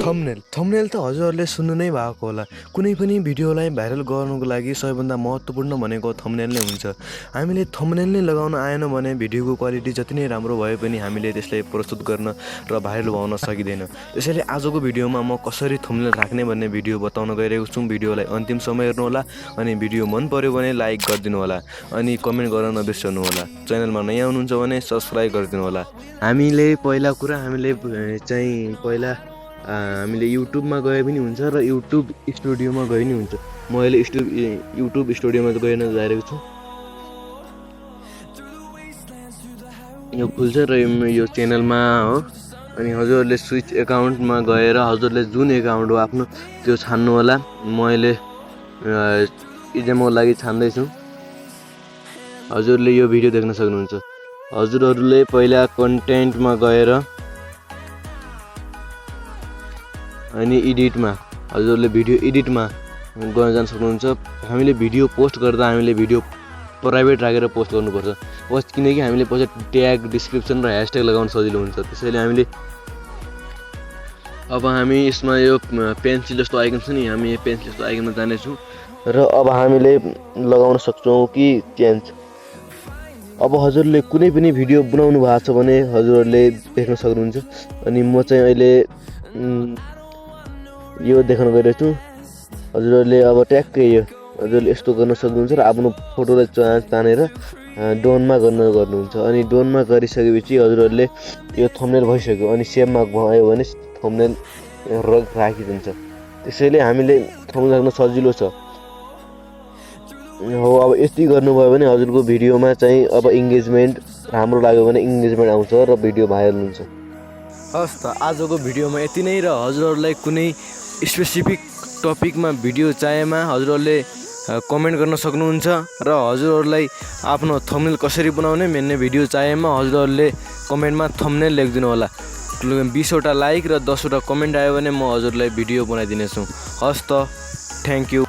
Thumbnail त हजुरहरूले सुन्नु नै भएको होला। कुनै पनि भिडियोलाई भाइरल गर्नुको लागि सबैभन्दा महत्त्वपूर्ण भनेको थम्बनेल नै हुन्छ। हामीले थम्बनेल नै लगाउन आएन भने भिडियोको क्वालिटी जति नै राम्रो भए पनि हामीले त्यसलाई प्रस्तुत गर्न र भाइरल हुन सकिँदैन। त्यसैले आजको भिडियोमा म कसरी थम्बनेल राख्ने भन्ने भिडियो बताउन गइरहेको छु। भिडियोलाई अन्तिमसम्म हेर्नु होला अनि भिडियो मन पर्यो भने लाइक गरिदिनु होला अनि कमेन्ट गर्न नबिर्सनु होला। च्यानलमा नयाँ हुनुहुन्छ भने सब्स्क्राइब गरिदिनु होला। हामीले युट्युबमा गए पनि हुन्छ र युट्युब स्टुडियोमा गए पनि हुन्छ। म अहिले युट्युब स्टुडियोमा गएर गइरहेको छु। यो खुल्छ र यो च्यानलमा हो। अनि हजुरहरूले स्विच एकाउन्टमा गएर हजुरले जुन एकाउन्ट हो आफ्नो त्यो छान्नु होला। म अहिले इक्जामको लागि छान्दैछु। हजुरले यो भिडियो देख्न सक्नुहुन्छ। हजुरहरूले पहिला कन्टेन्टमा गएर अनि एडिटमा हजुरले भिडियो एडिटमा गर्न जान सक्नुहुन्छ। हामीले भिडियो पोस्ट गर्दा हामीले भिडियो प्राइभेट राखेर पोस्ट गर्नुपर्छ। किनकि हामीले पछि ट्याग डिस्क्रिप्सन र ह्यासट्याग लगाउन सजिलो हुन्छ। त्यसैले हामी यसमा यो पेन्सिल जस्तो आइकन छ नि, हामी यो पेन्सिल जस्तो आइकनमा जानेछौँ र अब हामीले लगाउन सक्छौँ कि चेन्ज। अब हजुरले कुनै पनि भिडियो बनाउनु भएको छ भने हजुरहरूले देख्न सक्नुहुन्छ। अनि म चाहिँ अहिले यो देखाउन गइरहेको छु। हजुरहरूले अब ट्याक्कै यो हजुरले यस्तो गर्न सक्नुहुन्छ र आफ्नो फोटोलाई तानेर डोनमा गर्नुहुन्छ। अनि डोनमा गरिसकेपछि हजुरहरूले यो थम्बनेल भइसक्यो। अनि सेभमा भयो भने थम्बनेल राखिदिन्छ। त्यसैले हामीले थम्बनेल राख्न सजिलो छ हो। अब यति गर्नुभयो भने हजुरको भिडियोमा चाहिँ अब इङ्गेजमेन्ट राम्रो लाग्यो भने इङ्गेजमेन्ट आउँछ र भिडियो भाइरल हुन्छ। हस् त आजको भिडियोमा यति नै। र हजुरहरूलाई कुनै स्पेसिफिक टपिकमा भिडियो चाहिएमा हजुरहरूले कमेन्ट गर्न सक्नुहुन्छ। र हजुरहरूलाई आफ्नो थम्बनेल कसरी बनाउने भन्ने भिडियो चाहिएमा हजुरहरूले कमेन्टमा थम्बनेल लेखिदिनु होला। 20 वटा लाइक र 10 वटा कमेन्ट आयो भने म हजुरलाई भिडियो बनाइदिनेछु। हस् त, थ्याङ्क यू।